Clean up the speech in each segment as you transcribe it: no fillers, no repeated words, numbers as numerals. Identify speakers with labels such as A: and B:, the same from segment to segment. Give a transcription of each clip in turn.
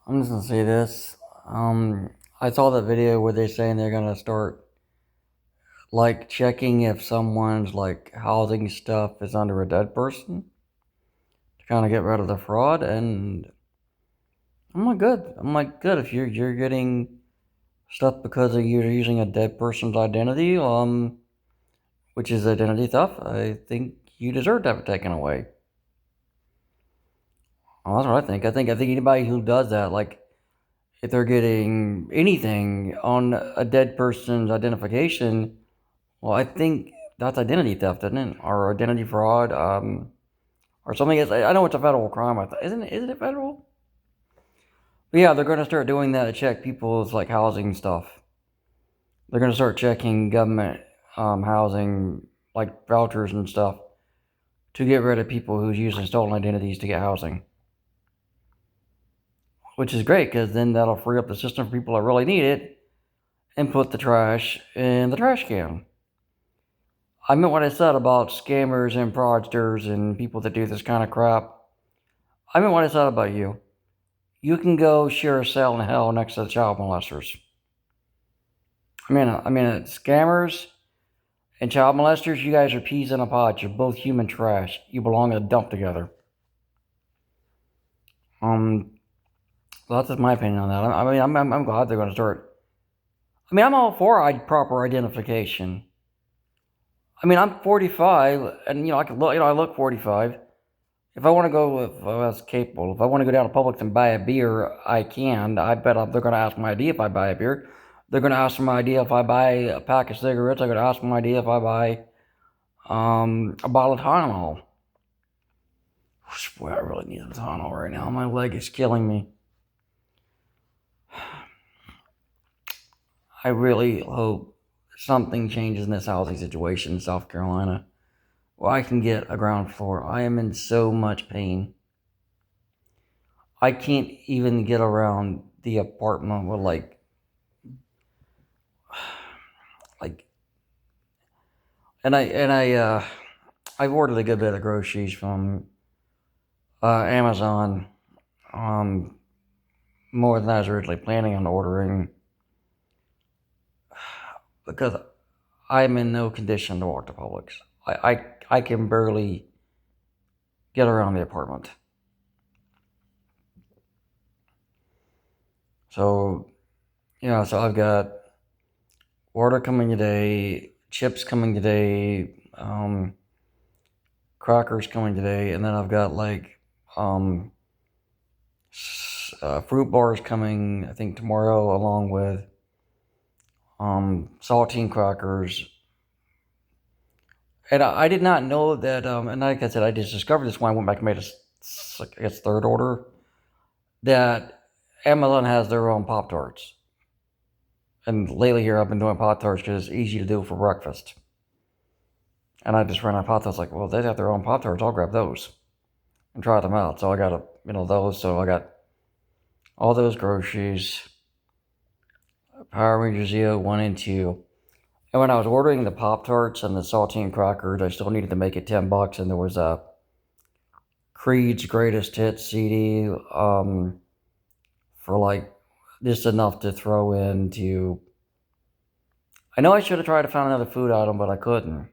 A: I'm just gonna say this. I saw that video where they're saying they're gonna start like checking if someone's like housing stuff is under a dead person to kind of get rid of the fraud. And I'm like, good. I'm like, good. If you're getting stuff because of you're using a dead person's identity, which is identity theft, I think you deserve to have it taken away. Well, that's what I think. I think anybody who does that, like, if they're getting anything on a dead person's identification, well, I think that's identity theft, isn't it? Or identity fraud, or something. I know it's a federal crime. Isn't it? Isn't it federal? But yeah, they're going to start doing that to check people's like housing stuff. They're going to start checking government housing, like vouchers and stuff, to get rid of people who's using stolen identities to get housing. Which is great because then that'll free up the system for people that really need it and put the trash in the trash can. I meant what I said about scammers and fraudsters and people that do this kind of crap. I meant what I said about you. You can go share a cell in hell next to the child molesters. Scammers and child molesters, you guys are peas in a pod. You're both human trash. You belong in a dump together. Um, so that's just my opinion on that. I'm glad they're going to start. I'm all for proper identification. I'm 45, and I can look. I look 45. If I want to go, if I was capable, if I want to go down to Publix and buy a beer, I can. I bet they're going to ask my ID if I buy a beer. They're going to ask for my ID if I buy a pack of cigarettes. They're going to ask for my ID if I buy a bottle of Tylenol. Boy, I really need some Tylenol right now. My leg is killing me. I really hope something changes in this housing situation in South Carolina. Well, I can get a ground floor. I am in so much pain. I can't even get around the apartment with like I've ordered a good bit of groceries from Amazon, um, more than I was originally planning on ordering because I'm in no condition to walk to Publix. I can barely get around the apartment. So so I've got water coming today, chips coming today, crackers coming today, and then I've got um, fruit bars coming, I think, tomorrow, along with saltine crackers. And I did not know that, and like I said, I just discovered this when I went back and made I guess, third order, that Amazon has their own Pop Tarts. And lately here, I've been doing Pop Tarts because it's easy to do for breakfast. And I just ran out of Pop Tarts, like, well, they have their own Pop Tarts, I'll grab those and try them out. So I got those. So I got all those groceries, Power Rangers Zeo 1 and 2. And when I was ordering the Pop Tarts and the saltine crackers, I still needed to make it $10, and there was a Creed's Greatest Hits CD for like just enough to throw into. I know I should have tried to find another food item, but I couldn't.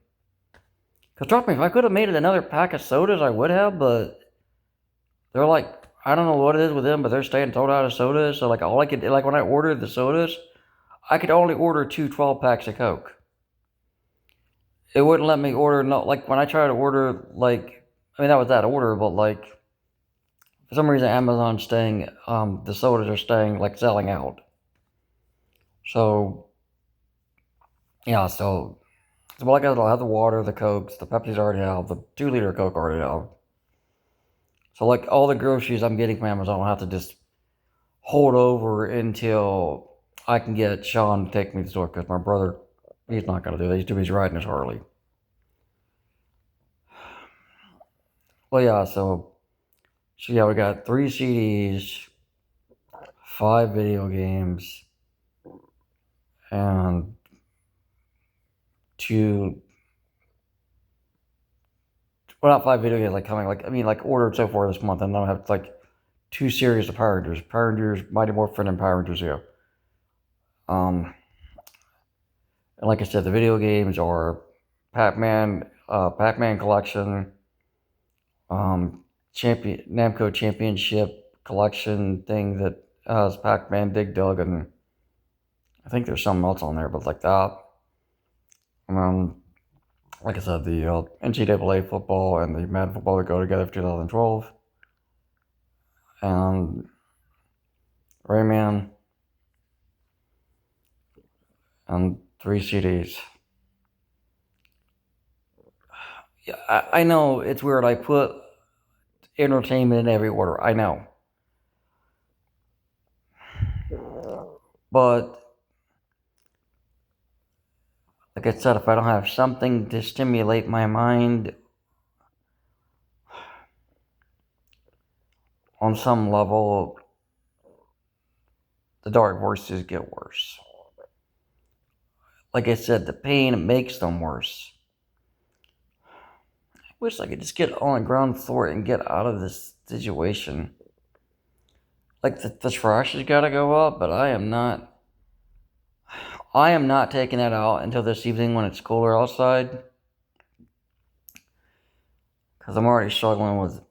A: Cause trust me, if I could have made it another pack of sodas, I would have. But they're like, I don't know what it is with them, but they're staying sold out of sodas. So like all I could like when I ordered the sodas, I could only order 12 packs of Coke. It wouldn't let me order no like when I tried to order that was that order, but like for some reason Amazon's staying the sodas are staying like selling out. So yeah, so like I'll have the water, the Cokes, the Pepsi's already out, the 2 liter Coke already out. So like all the groceries I'm getting from Amazon I'll have to just hold over until I can get Sean to take me to the store because my brother he's not gonna do that. He's too busy riding his Harley. Well yeah, so yeah, we got 3 CDs, 5 video games, and two. Well, not 5 video games like coming like ordered so far this month, and then I have like two series of Power Rangers. Power Rangers Mighty Morphin and Power Rangers Zeo. And like I said, the video games are Pac-Man Collection, Namco Championship Collection thing that has Pac-Man, Dig Dug, and I think there's something else on there, but like that. Like I said, the NCAA football and the Madden football that go together for 2012. And Rayman. And 3 CDs. Yeah, I know it's weird. I put entertainment in every order. I know. But like I said, if I don't have something to stimulate my mind on some level, the dark voices get worse. Like I said, the pain makes them worse. I wish I could just get on the ground floor and get out of this situation. Like the trash has got to go up, but I am not taking that out until this evening when it's cooler outside. Because I'm already struggling with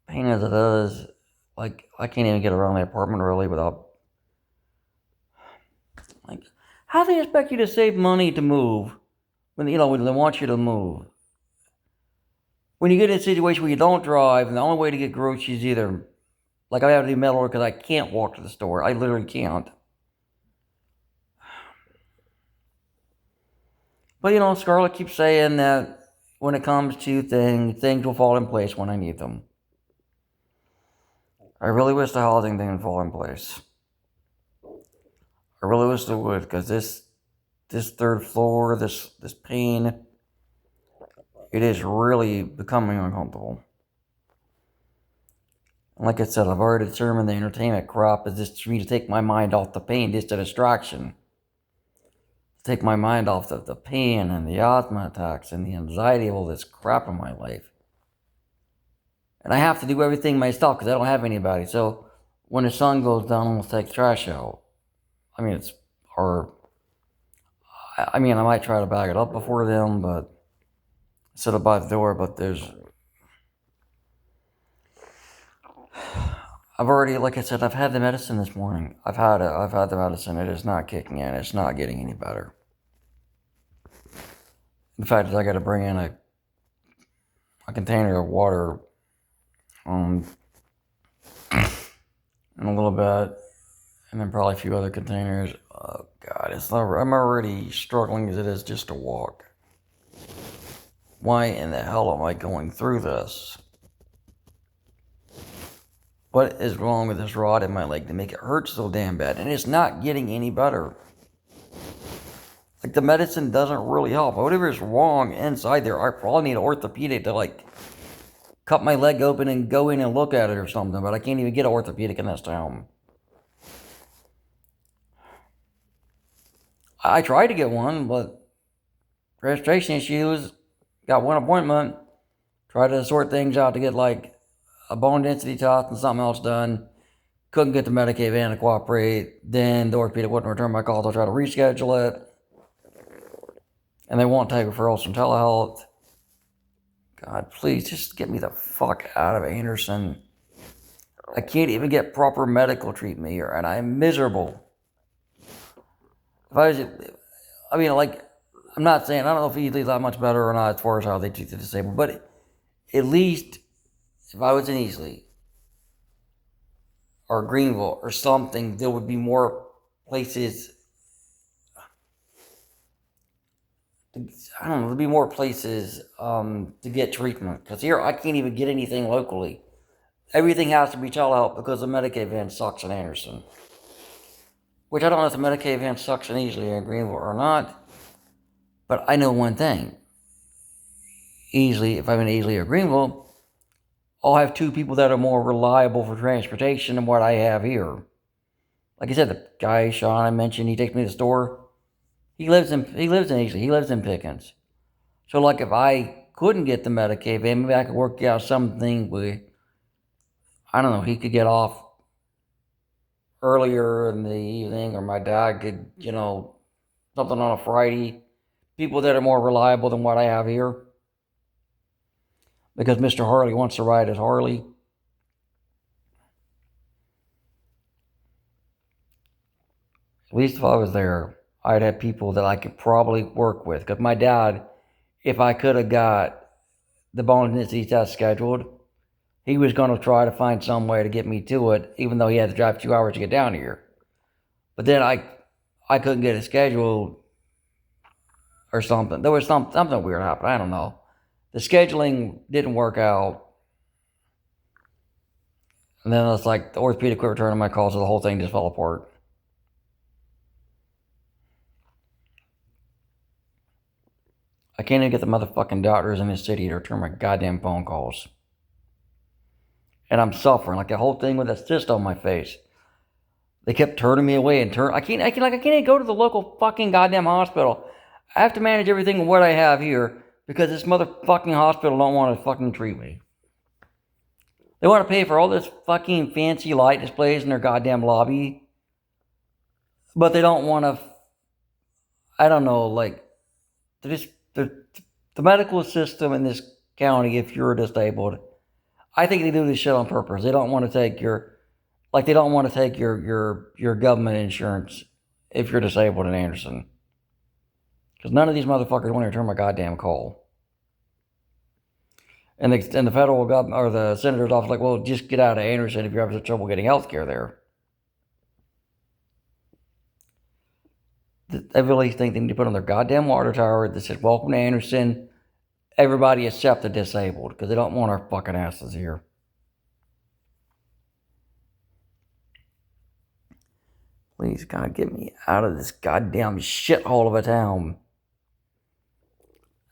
A: pain as it is. Like, I can't even get around the apartment really without... Like, how do they expect you to save money to move when they want you to move? When you get in a situation where you don't drive, and the only way to get groceries is either... Like, I have to do mail order because I can't walk to the store. I literally can't. But, Scarlett keeps saying that when it comes to things will fall in place when I need them. I really wish the housing thing would fall in place. I really wish it would, because this third floor, this pain, it is really becoming uncomfortable. And like I said, I've already determined the entertainment crop is just for me to take my mind off the pain, just a distraction. Take my mind off the pain and the asthma attacks and the anxiety of all this crap in my life. And I have to do everything myself because I don't have anybody. So when the sun goes down, I'm going to take the trash out. I might try to bag it up before then, but set it by the door, but I've already, like I said, I've had the medicine this morning. I've had the medicine. It is not kicking in. It's not getting any better. The fact is I got to bring in a container of water in a little bit, and then probably a few other containers. Oh God, I'm already struggling as it is just to walk. Why in the hell am I going through this? What is wrong with this rod in my leg to make it hurt so damn bad? And it's not getting any better. Like, the medicine doesn't really help. Whatever is wrong inside there, I probably need an orthopedic to, cut my leg open and go in and look at it or something, but I can't even get an orthopedic in this town. I tried to get one, but registration issues, got one appointment, tried to sort things out to get, a bone density test and something else done. Couldn't get the Medicaid van to cooperate. Then the orthopedic wouldn't return my call. They'll try to reschedule it. And they won't take referrals from telehealth. God, please, just get me the fuck out of Anderson. I can't even get proper medical treatment here, and I'm miserable. I'm not saying, I don't know if Easley's that much better or not as far as how they treat the disabled, but at least if I was in Easley or Greenville or something, there would be more places. There'd be more places to get treatment. Because here, I can't even get anything locally. Everything has to be telehealth because the Medicaid van sucks in Anderson. Which I don't know if the Medicaid van sucks in Easley or Greenville or not. But I know one thing. If I'm in Easley or Greenville, I'll have two people that are more reliable for transportation than what I have here. Like I said, the guy, Sean, I mentioned, he takes me to the store. He lives in Easley. He lives in Pickens. So, if I couldn't get the Medicaid van, maybe I could work out something where, I don't know, he could get off earlier in the evening, or my dad could, something on a Friday. People that are more reliable than what I have here. Because Mr. Harley wants to ride his Harley. At least if I was there, I'd have people that I could probably work with. Because my dad, if I could have got the bone density test scheduled, he was going to try to find some way to get me to it, even though he had to drive 2 hours to get down here. But then I couldn't get it scheduled or something. There was something weird happened. I don't know. The scheduling didn't work out. And then it's like the orthopedic quit returning my call, so the whole thing just fell apart. I can't even get the motherfucking doctors in this city to return my goddamn phone calls. And I'm suffering. Like the whole thing with that cyst on my face. They kept turning me away and I can't even go to the local fucking goddamn hospital. I have to manage everything with what I have here because this motherfucking hospital don't want to fucking treat me. They want to pay for all this fucking fancy light displays in their goddamn lobby. But they don't want to, I don't know, like, the medical system in this county, if you're disabled, I think they do this shit on purpose. They don't want to take your government insurance if you're disabled in Anderson. Because none of these motherfuckers want to return my goddamn call. And the federal government, or the senator's office, like, well, just get out of Anderson if you're having trouble getting health care there. I really think they need to put on their goddamn water tower that says, welcome to Anderson, everybody except the disabled, because they don't want our fucking asses here. Please, God, get me out of this goddamn shithole of a town.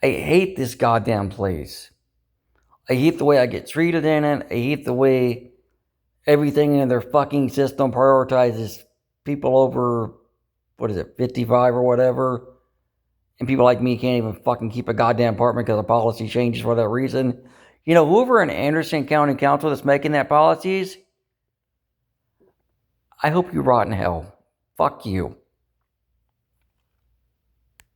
A: I hate this goddamn place. I hate the way I get treated in it. I hate the way everything in their fucking system prioritizes people over, 55 or whatever. And people like me can't even fucking keep a goddamn apartment because the policy changes for that reason. Whoever in Anderson County Council that's making that policies, I hope you rot in hell. Fuck you.